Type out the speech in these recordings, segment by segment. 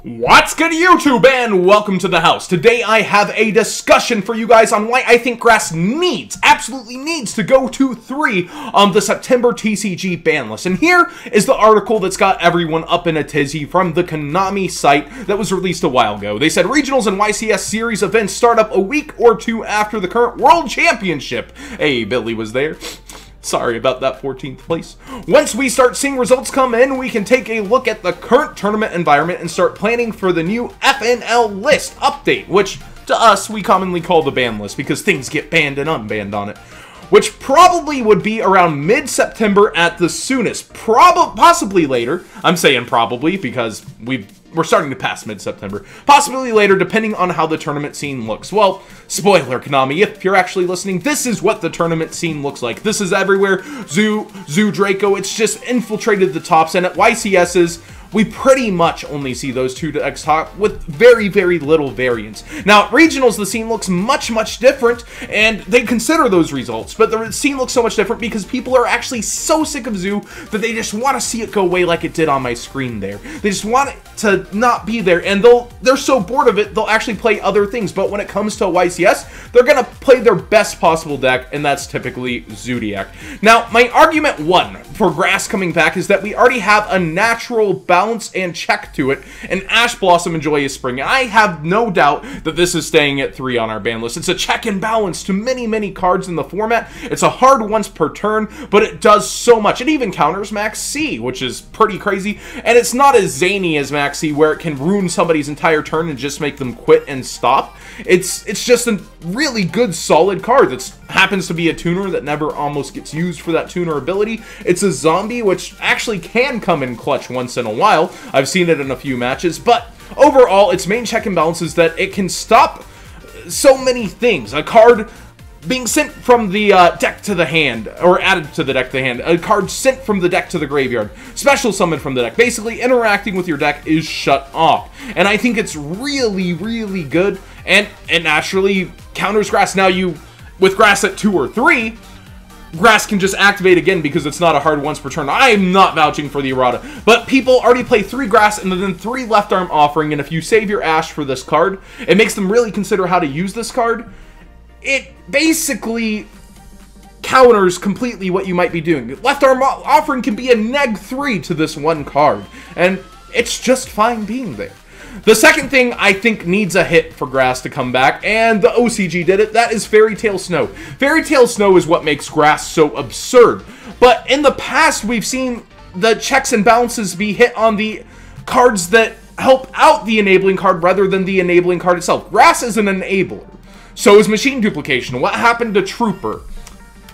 What's good YouTube, and welcome to the house. Today I have a discussion for you guys on why I think grass absolutely needs to go to 3 on the September TCG ban list. And here is the article that's got everyone up in a tizzy from the Konami site that was released a while ago. They said regionals and YCS series events start up a week or two after the current World Championship. Hey, Billy was there. Sorry about that 14th place. Once we start seeing results come in, we can take a look at the current tournament environment and start planning for the new FNL list update, which to us we commonly call the ban list because things get banned and unbanned on it. Which probably would be around mid-September at the soonest. Possibly later. I'm saying probably because we're starting to pass mid-September. Possibly later, depending on how the tournament scene looks. Well, spoiler, Konami, if you're actually listening, this is what the tournament scene looks like. This is everywhere. Zoo, Draco, it's just infiltrated the tops, and at YCS's, we pretty much only see those two decks top with very, very little variance. Now, at regionals, the scene looks much, much different, and they consider those results, but the scene looks so much different because people are actually so sick of Zoo that they just want to see it go away like it did on my screen there. They just want it to not be there, and they're so bored of it, they'll actually play other things, but when it comes to YCS, they're going to play their best possible deck, and that's typically Zodiac. Now, my argument 1 for grass coming back is that we already have a natural balance and check to it, and Ash Blossom and Joyous Spring. I have no doubt that this is staying at 3 on our ban list. It's a check and balance to many, many cards in the format. It's a hard once per turn, but it does so much. It even counters Max C, which is pretty crazy, and it's not as zany as Max C, where it can ruin somebody's entire turn and just make them quit and stop. It's just a really good, solid card that happens to be a tuner that never almost gets used for that tuner ability. It's a zombie, which actually can come in clutch once in a while. I've seen it in a few matches, but overall, its main check and balance is that it can stop so many things. A card being sent from the deck to the hand, or added to the deck to the hand. A card sent from the deck to the graveyard. Special summon from the deck. Basically, interacting with your deck is shut off. And I think it's really, really good, and it naturally counters grass. Now, with grass at 2 or 3, grass can just activate again because it's not a hard once per turn. I am not vouching for the errata, but people already play 3 grass and then 3 left arm offering, and if you save your Ash for this card, it makes them really consider how to use this card. It basically counters completely what you might be doing. Left arm offering can be a neg-3 to this one card, and it's just fine being there. The second thing I think needs a hit for grass to come back, and the OCG did it, that is Fairy Tail Snow. Fairy Tail Snow is what makes grass so absurd. But in the past, we've seen the checks and balances be hit on the cards that help out the enabling card rather than the enabling card itself. Grass is an enabler. So is Machine Duplication. What happened to Trooper?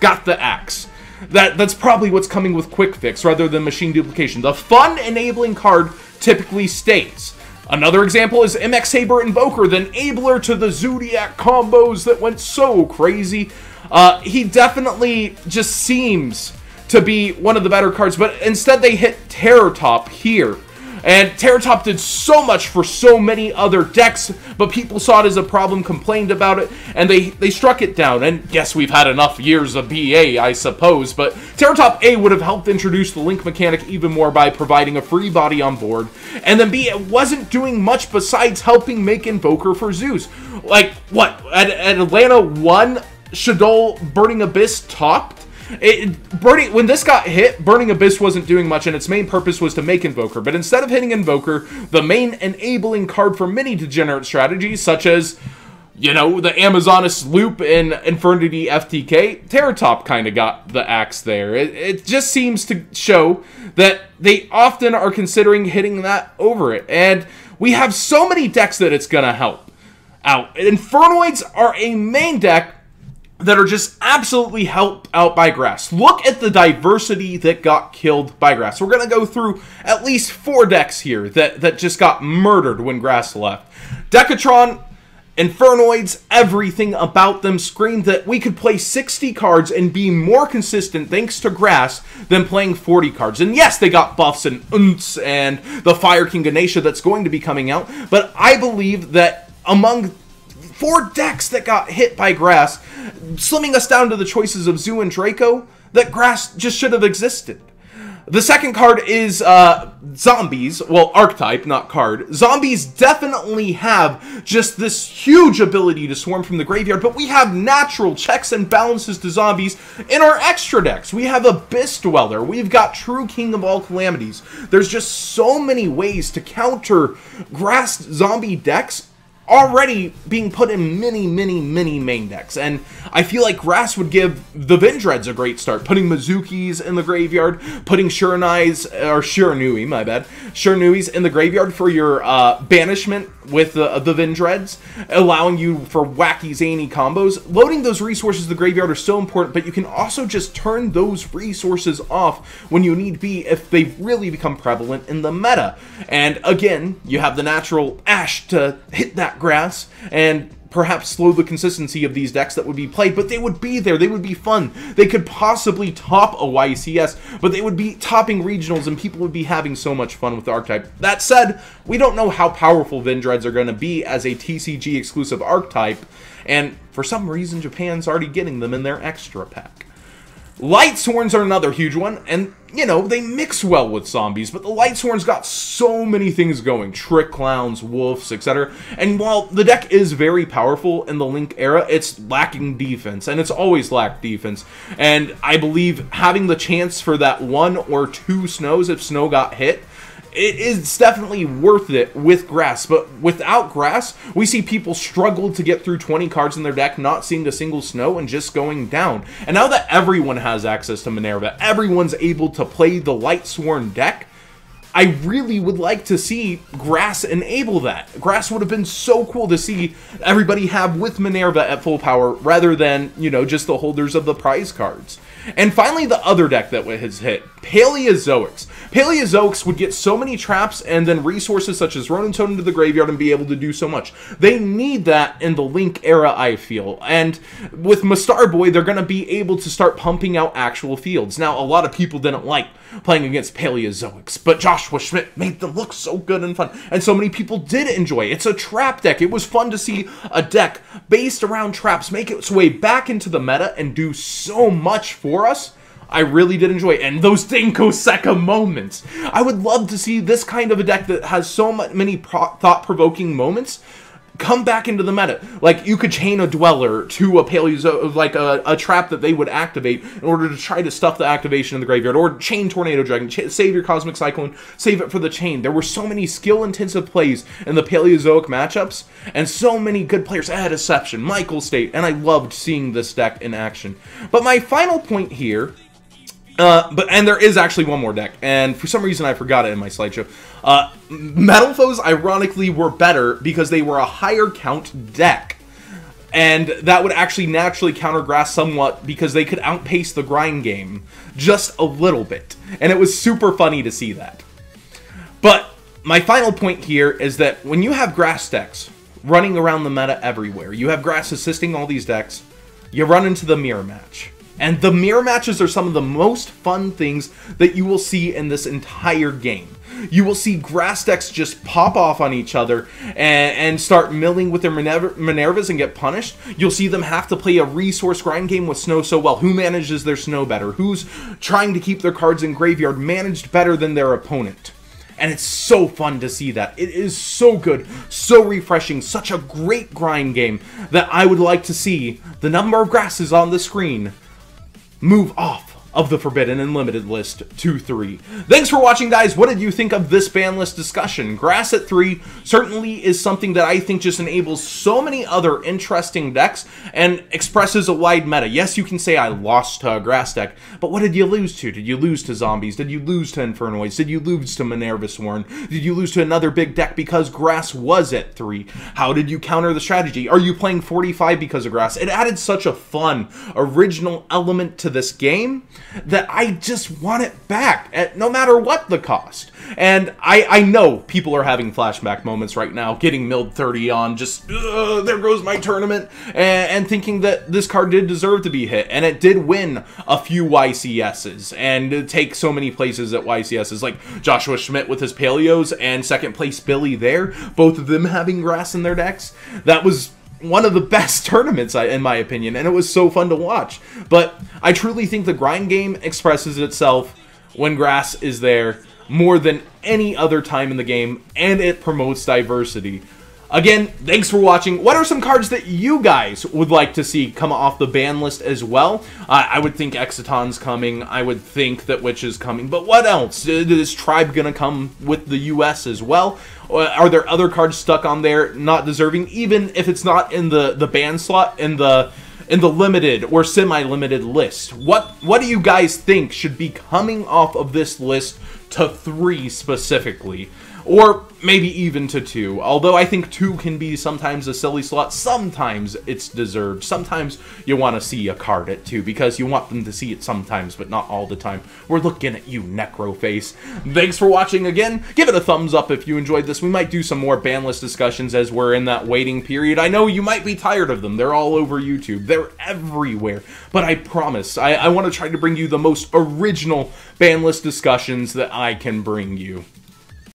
Got the axe. That's probably what's coming with Quick Fix rather than Machine Duplication. The fun enabling card typically stays. Another example is MX Saber Invoker, the enabler to the Zodiac combos that went so crazy. He definitely just seems to be one of the better cards, but instead they hit Terror Top here. And Terror Top did so much for so many other decks, but people saw it as a problem, complained about it, and they struck it down. And yes, we've had enough years of BA, I suppose, but Terror Top A would have helped introduce the Link mechanic even more by providing a free body on board. And then B, it wasn't doing much besides helping make Invoker for Zeus. Like, what? At Atlanta 1, Shadol Burning Abyss topped? When this got hit, Burning Abyss wasn't doing much, and its main purpose was to make Invoker. But instead of hitting Invoker, the main enabling card for many degenerate strategies, such as, you know, the Amazoness Loop in Infernity FTK, Terror Top kind of got the axe there. It just seems to show that they often are considering hitting that over it. And we have so many decks that it's going to help out. Infernoids are a main deck that are just absolutely helped out by grass. Look at the diversity that got killed by grass. We're going to go through at least 4 decks here that just got murdered when grass left. Decatron, Infernoids, everything about them screamed that we could play 60 cards and be more consistent thanks to grass than playing 40 cards. And yes, they got buffs and oonts and the Fire King Ganesha that's going to be coming out, but I believe that among 4 decks that got hit by grass, slimming us down to the choices of Zoo and Draco, that grass just should have existed. The second card is Zombies. Well, archetype, not card. Zombies definitely have just this huge ability to swarm from the graveyard, but we have natural checks and balances to zombies in our extra decks. We have Abyss Dweller. We've got True King of all Calamities. There's just so many ways to counter grass zombie decks already being put in many main decks, and I feel like Grass would give the Vindreads a great start, putting Mizukis in the graveyard, putting Shiranui, my bad, Shiranuis in the graveyard for your banishment with the Vindreads, allowing you for wacky zany combos. Loading those resources to the graveyard are so important, but you can also just turn those resources off when you need be if they really become prevalent in the meta. And again, you have the natural Ash to hit that grass and perhaps slow the consistency of these decks that would be played, but they would be there, they would be fun. They could possibly top a YCS, but they would be topping regionals and people would be having so much fun with the archetype. That said, we don't know how powerful Vindreads are going to be as a TCG exclusive archetype, and for some reason Japan's already getting them in their extra pack. Light Sworns are another huge one, and, you know, they mix well with zombies, but the Light Sworns got so many things going. Trick Clowns, Wolves, etc. And while the deck is very powerful in the Link era, it's lacking defense, and it's always lacked defense. And I believe having the chance for that 1 or 2 snows if snow got hit, it is definitely worth it with Grass, but without Grass, we see people struggle to get through 20 cards in their deck, not seeing a single snow and just going down. And now that everyone has access to Minerva, everyone's able to play the Light Sworn deck, I really would like to see Grass enable that. Grass would have been so cool to see everybody have with Minerva at full power, rather than, you know, just the holders of the prize cards. And finally, the other deck that has hit, Paleozoics. Paleozoics would get so many traps and then resources such as Ronin Totem into the graveyard and be able to do so much. They need that in the Link era, I feel. And with Mastar Boy, they're going to be able to start pumping out actual fields. Now, a lot of people didn't like playing against Paleozoics, but Joshua Schmidt made them look so good and fun. And so many people did enjoy it. It's a trap deck. It was fun to see a deck based around traps make its way back into the meta and do so much for us. I really did enjoy it. And those Dinko Seka moments. I would love to see this kind of a deck that has so many thought-provoking moments come back into the meta. Like, you could chain a Dweller to a Paleozoic, like a trap that they would activate in order to try to stuff the activation in the graveyard, or chain Tornado Dragon, save your Cosmic Cyclone, save it for the chain. There were so many skill-intensive plays in the Paleozoic matchups, and so many good players. Deception, Michael State, and I loved seeing this deck in action. But my final point here, and there is actually one more deck, and for some reason I forgot it in my slideshow. Metal Foes, ironically, were better because they were a higher count deck. And that would actually naturally counter Grass somewhat because they could outpace the grind game just a little bit. And it was super funny to see that. But my final point here is that when you have Grass decks running around the meta everywhere, you have Grass assisting all these decks, you run into the mirror match. And the mirror matches are some of the most fun things that you will see in this entire game. You will see Grass decks just pop off on each other and start milling with their Minervas and get punished. You'll see them have to play a resource grind game with Snow so well. Who manages their Snow better? Who's trying to keep their cards in graveyard managed better than their opponent? And it's so fun to see that. It is so good, so refreshing, such a great grind game that I would like to see the number of Grasses on the screen move off of the Forbidden and Limited list to 3. Thanks for watching, guys. What did you think of this ban list discussion? Grass at 3 certainly is something that I think just enables so many other interesting decks and expresses a wide meta. Yes, you can say I lost to a Grass deck, but what did you lose to? Did you lose to Zombies? Did you lose to Infernoids? Did you lose to Minerva Sworn? Did you lose to another big deck because Grass was at 3? How did you counter the strategy? Are you playing 45 because of Grass? It added such a fun, original element to this game that I just want it back, at no matter what the cost. And I know people are having flashback moments right now, getting milled 30 on just, there goes my tournament, and thinking that this card did deserve to be hit, and it did win a few YCSs, and take so many places at YCSs, like Joshua Schmidt with his Paleos, and second place Billy there, both of them having Grass in their decks. That was one of the best tournaments, in my opinion, and it was so fun to watch. But I truly think the grind game expresses itself when grass is there more than any other time in the game, and it promotes diversity. Again, thanks for watching. What are some cards that you guys would like to see come off the ban list as well? I would think Exciton's coming. I would think that Witch is coming. But what else? Is Tribe going to come with the US as well? Are there other cards stuck on there not deserving, even if it's not in the ban slot, in the limited or semi-limited list? What do you guys think should be coming off of this list to 3 specifically? Or maybe even to 2. Although I think 2 can be sometimes a silly slot. Sometimes it's deserved. Sometimes you want to see a card at 2 because you want them to see it sometimes, but not all the time. We're looking at you, Necroface. Thanks for watching again. Give it a thumbs up if you enjoyed this. We might do some more ban list discussions as we're in that waiting period. I know you might be tired of them. They're all over YouTube. They're everywhere. But I promise, I want to try to bring you the most original ban list discussions that I can bring you.